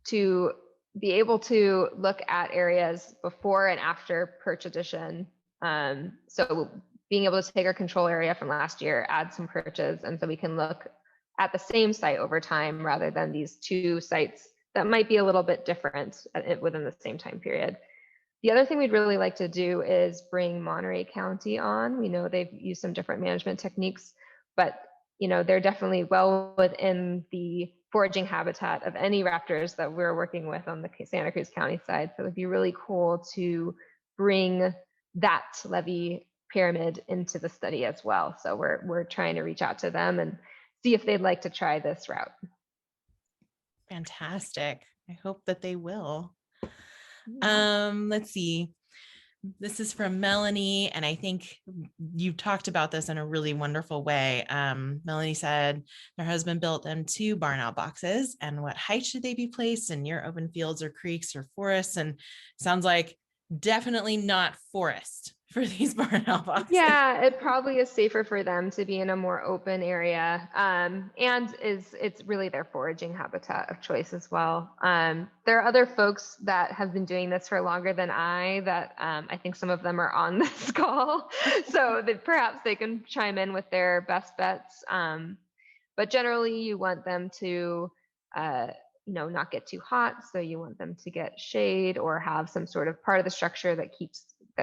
to be able to look at areas before and after perch addition. So being able to take our control area from last year, add some perches, and so we can look at the same site over time rather than these two sites that might be a little bit different within the same time period. The other thing we'd really like to do is bring Monterey County on. We know they've used some different management techniques, but they're definitely well within the foraging habitat of any raptors that we're working with on the Santa Cruz County side. So it'd be really cool to bring that Levee pyramid into the study as well. So we're trying to reach out to them and see if they'd like to try this route. Fantastic. I hope that they will. Yeah. Let's see. This is from Melanie, and I think you talked about this in a really wonderful way. Melanie said her husband built them 2 barn owl boxes, and what height should they be placed in near open fields or creeks or forests? And sounds like definitely not forest for these barn owl boxes. Yeah, it probably is safer for them to be in a more open area, and it's really their foraging habitat of choice as well. There are other folks that have been doing this for longer than that I think some of them are on this call, so that perhaps they can chime in with their best bets. But generally, you want them to not get too hot, so you want them to get shade or have some sort of part of the structure that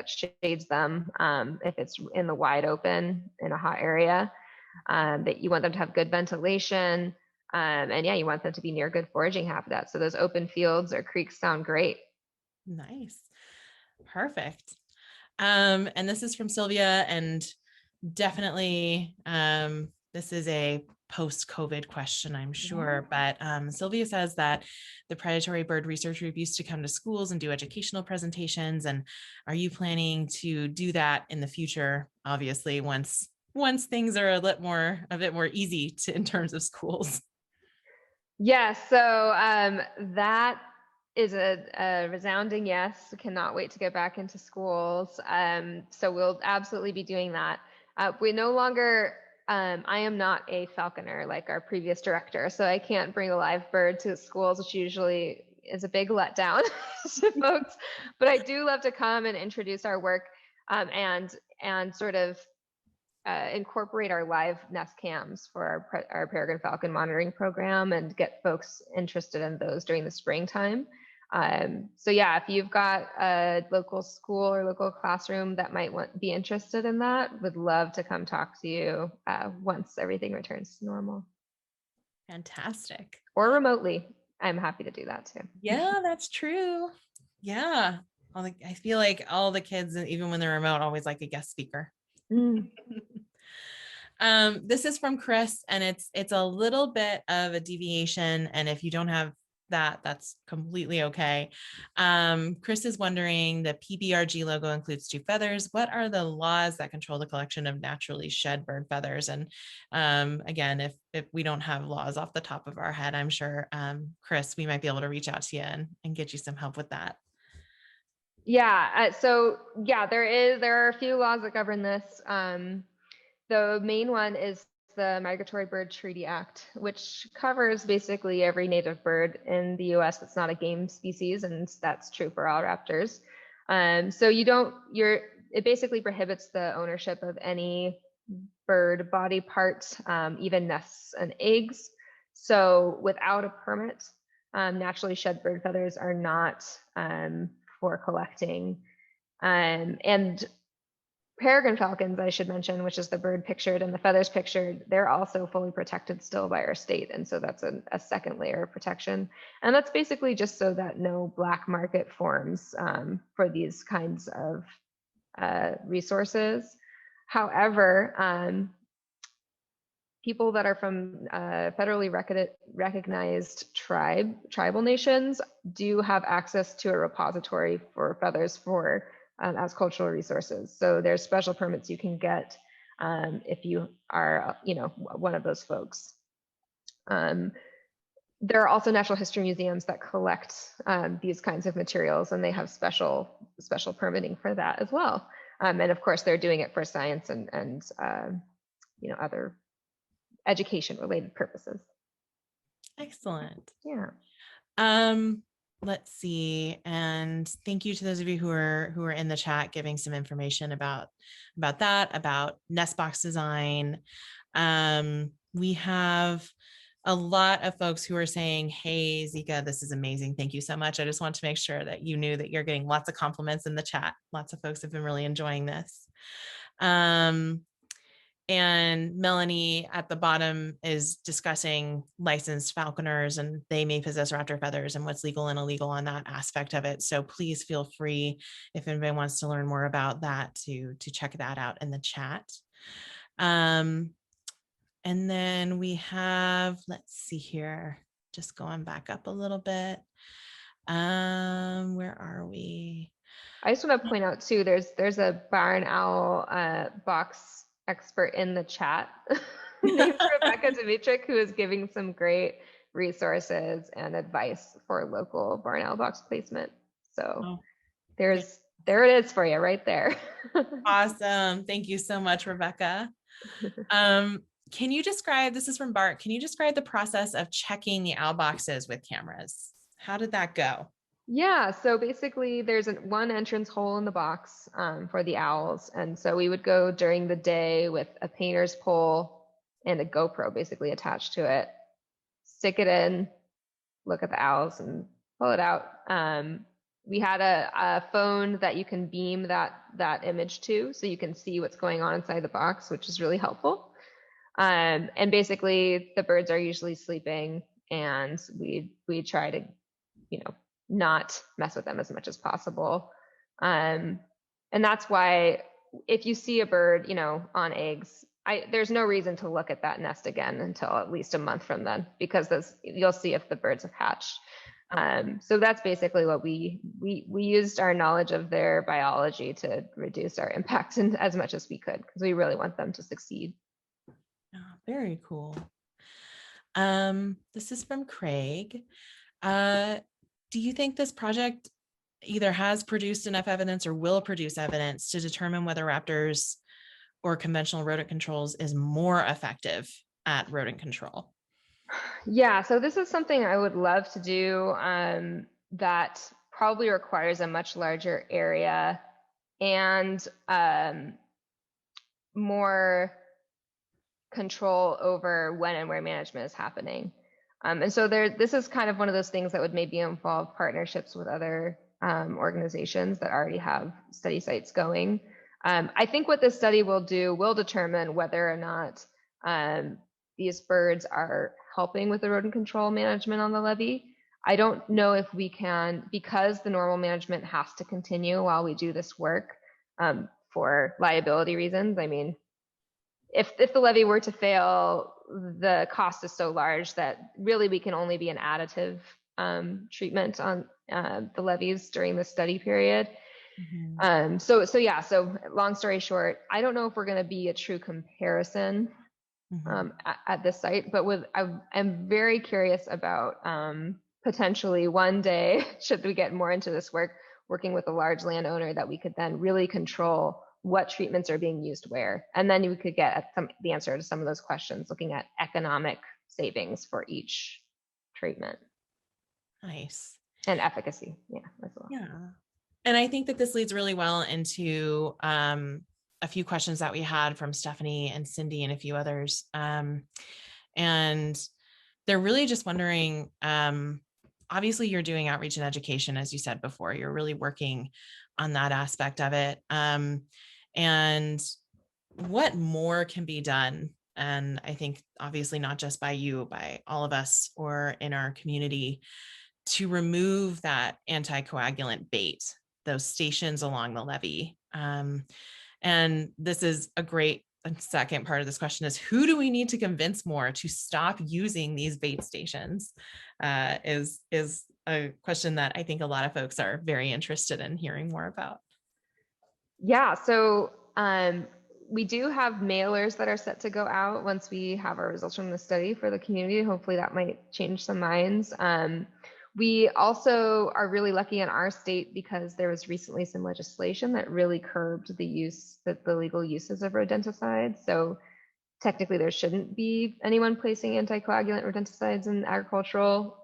shades them if it's in the wide open in a hot area. That you want them to have good ventilation, and yeah, you want them to be near good foraging habitat. So those open fields or creeks sound great. Nice. Perfect. And this is from Sylvia, and definitely this is a post-COVID question, I'm sure, but Sylvia says that the Predatory Bird Research Group used to come to schools and do educational presentations. And are you planning to do that in the future? Obviously, once things are a bit more easy in terms of schools. Yeah, so that is a resounding yes. Cannot wait to get back into schools. So we'll absolutely be doing that. We no longer, I am not a falconer like our previous director, so I can't bring a live bird to schools, which usually is a big letdown to folks. But I do love to come and introduce our work and sort of incorporate our live nest cams for our peregrine falcon monitoring program and get folks interested in those during the springtime. So yeah, if you've got a local school or local classroom that might be interested in that, would love to come talk to you once everything returns to normal. Fantastic. Or remotely. I'm happy to do that too. Yeah, that's true. Yeah. I feel like all the kids, even when they're remote, always like a guest speaker. This is from Chris, and it's a little bit of a deviation. And if you don't have that, that's completely okay. Chris is wondering, the PBRG logo includes 2 feathers. What are the laws that control the collection of naturally shed bird feathers? And again, if we don't have laws off the top of our head, I'm sure, Chris, we might be able to reach out to you and get you some help with that. Yeah, so yeah, there are a few laws that govern this. The main one is the Migratory Bird Treaty Act, which covers basically every native bird in the US that's not a game species, and that's true for all raptors. So it basically prohibits the ownership of any bird body part, even nests and eggs. So without a permit, naturally shed bird feathers are not for collecting. And peregrine falcons, I should mention, which is the bird pictured and the feathers pictured, they're also fully protected still by our state. And so that's a second layer of protection. And that's basically just so that no black market forms for these kinds of resources. However, people that are from federally recognized tribal nations do have access to a repository for feathers for as cultural resources. So there's special permits you can get if you are, one of those folks. There are also natural history museums that collect these kinds of materials, and they have special permitting for that as well. And of course, they're doing it for science and other education-related purposes. Excellent. Yeah. Let's see. And thank you to those of you who are in the chat giving some information about that, about nest box design. We have a lot of folks who are saying, hey, Zeka, this is amazing. Thank you so much. I just want to make sure that you knew that you're getting lots of compliments in the chat. Lots of folks have been really enjoying this. And Melanie at the bottom is discussing licensed falconers, and they may possess raptor feathers and what's legal and illegal on that aspect of it. So please feel free, if anybody wants to learn more about that, to check that out in the chat. And then we have, let's see here, just going back up a little bit. Where are we? I just want to point out too, there's a barn owl box expert in the chat named Rebecca Dimitrick, who is giving some great resources and advice for local barn owl box placement. So there it is for you right there. Awesome. Thank you so much, Rebecca. Can you describe, this is from Bart, can you describe the process of checking the owl boxes with cameras? How did that go? Yeah, so basically there's one entrance hole in the box for the owls. And so we would go during the day with a painter's pole and a GoPro basically attached to it, stick it in, look at the owls and pull it out. We had a phone that you can beam that image to, so you can see what's going on inside the box, which is really helpful. And basically the birds are usually sleeping, and we try to, not mess with them as much as possible. And that's why if you see a bird, on eggs, there's no reason to look at that nest again until at least a month from then, because you'll see if the birds have hatched. So that's basically what we used our knowledge of their biology to reduce our impact as much as we could, because we really want them to succeed. Oh, very cool. This is from Craig. Do you think this project either has produced enough evidence or will produce evidence to determine whether raptors or conventional rodent controls is more effective at rodent control? Yeah, so this is something I would love to do that probably requires a much larger area and more control over when and where management is happening. And so this is kind of one of those things that would maybe involve partnerships with other organizations that already have study sites going. I think what this study will determine whether or not these birds are helping with the rodent control management on the levee. I don't know if we can, because the normal management has to continue while we do this work for liability reasons. I mean, if the levee were to fail, the cost is so large that really we can only be an additive treatment on the levees during the study period. Mm-hmm. So long story short, I don't know if we're going to be a true comparison at this site, but I'm very curious about potentially one day, should we get more into this work, working with a large landowner, that we could then really control what treatments are being used where. And then you could get at the answer to some of those questions, looking at economic savings for each treatment. Nice. And efficacy, as well. Yeah. And I think that this leads really well into a few questions that we had from Stephanie and Cindy and a few others. And they're really just wondering, obviously you're doing outreach and education, as you said before, you're really working on that aspect of it. And what more can be done? And I think obviously not just by you, by all of us or in our community, to remove that anticoagulant bait, those stations along the levee. And this is a great second part of this question is, who do we need to convince more to stop using these bait stations? Is a question that I think a lot of folks are very interested in hearing more about. Yeah, so we do have mailers that are set to go out once we have our results from the study for the community. Hopefully that might change some minds. We also are really lucky in our state because there was recently some legislation that really curbed the legal uses of rodenticides. So technically there shouldn't be anyone placing anticoagulant rodenticides in agricultural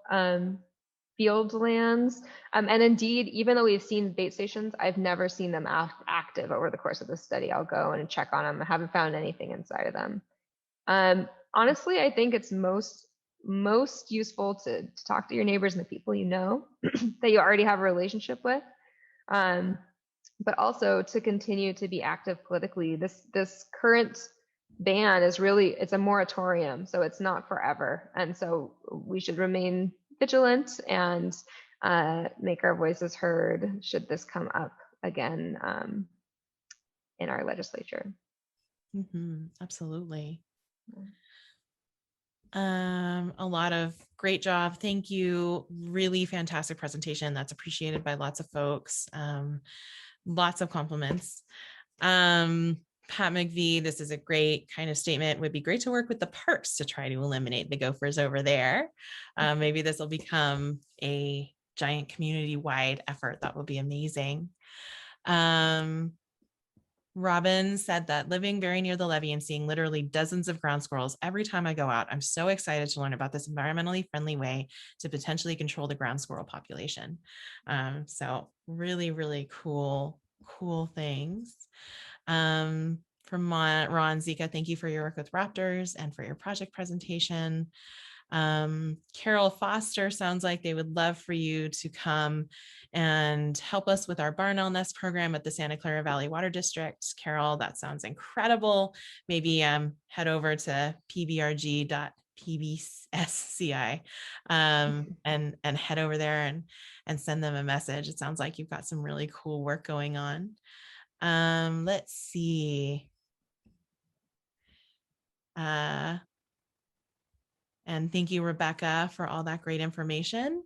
field lands. And indeed, even though we've seen bait stations, I've never seen them active over the course of the study. I'll go and check on them. I haven't found anything inside of them. Honestly, I think it's most most useful to talk to your neighbors and the people you know that you already have a relationship with. But also to continue to be active politically. This current ban is really, it's a moratorium, so it's not forever. And so we should remain vigilant and make our voices heard should this come up again in our legislature. Absolutely. A lot of great job. Thank you. Really fantastic presentation. That's appreciated by lots of folks. Lots of compliments. Pat McVie, this is a great kind of statement. Would be great to work with the parks to try to eliminate the gophers over there. Maybe this will become a giant community-wide effort. That will be amazing. Robin said that living very near the levee and seeing literally dozens of ground squirrels every time I go out, I'm so excited to learn about this environmentally friendly way to potentially control the ground squirrel population. So really, really cool things. From Ron, Zeka, thank you for your work with raptors and for your project presentation. Carol Foster sounds like they would love for you to come and help us with our barn owl nest program at the Santa Clara Valley Water District. Carol, that sounds incredible. Maybe head over to pbrg.pbsci and head over there and send them a message. It sounds like you've got some really cool work going on. Let's see. And thank you, Rebecca, for all that great information.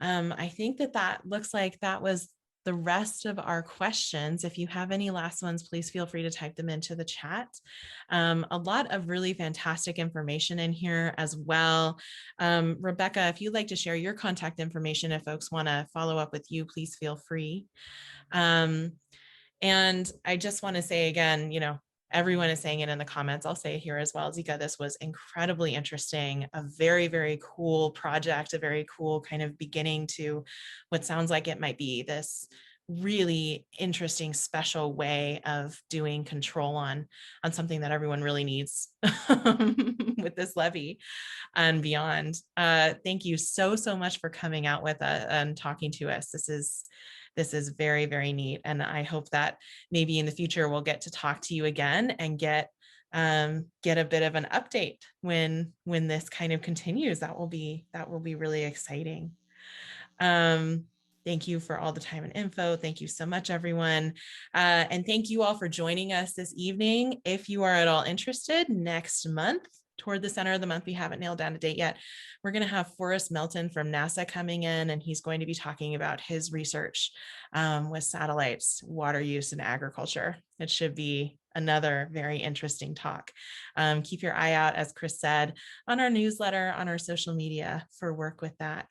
I think that looks like that was the rest of our questions. If you have any last ones, please feel free to type them into the chat. A lot of really fantastic information in here as well. Rebecca, if you'd like to share your contact information, if folks want to follow up with you, please feel free. And I just want to say again, everyone is saying it in the comments. I'll say it here as well. Zeka, this was incredibly interesting, a very, very cool project, a very cool kind of beginning to what sounds like it might be this really interesting, special way of doing control on something that everyone really needs with this levee and beyond. Thank you so much for coming out with us and talking to us. This is very, very neat. And I hope that maybe in the future we'll get to talk to you again and get a bit of an update when this kind of continues. That will be really exciting. Thank you for all the time and info. Thank you so much, everyone. And thank you all for joining us this evening. If you are at all interested, next month, toward the center of the month, we haven't nailed down a date yet. We're going to have Forrest Melton from NASA coming in, and he's going to be talking about his research with satellites, water use, and agriculture. It should be another very interesting talk. Keep your eye out, as Chris said, on our newsletter, on our social media for work with that.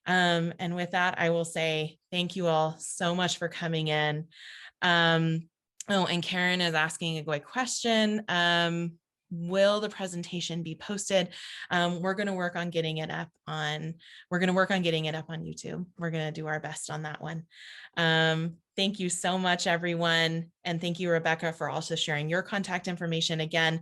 And with that, I will say thank you all so much for coming in. And Karen is asking a great question. Will the presentation be posted? We're going to work on getting it up on YouTube. We're going to do our best on that one. Thank you so much, everyone. And thank you, Rebecca, for also sharing your contact information. Again,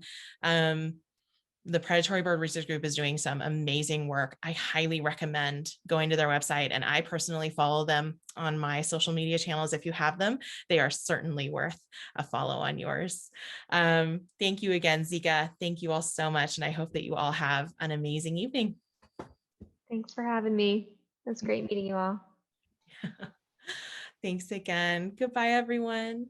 the Predatory Bird Research Group is doing some amazing work. I highly recommend going to their website, and I personally follow them on my social media channels. If you have them, they are certainly worth a follow on yours. Thank you again, Zeka. Thank you all so much, and I hope that you all have an amazing evening. Thanks for having me. It was great meeting you all. Thanks again. Goodbye, everyone.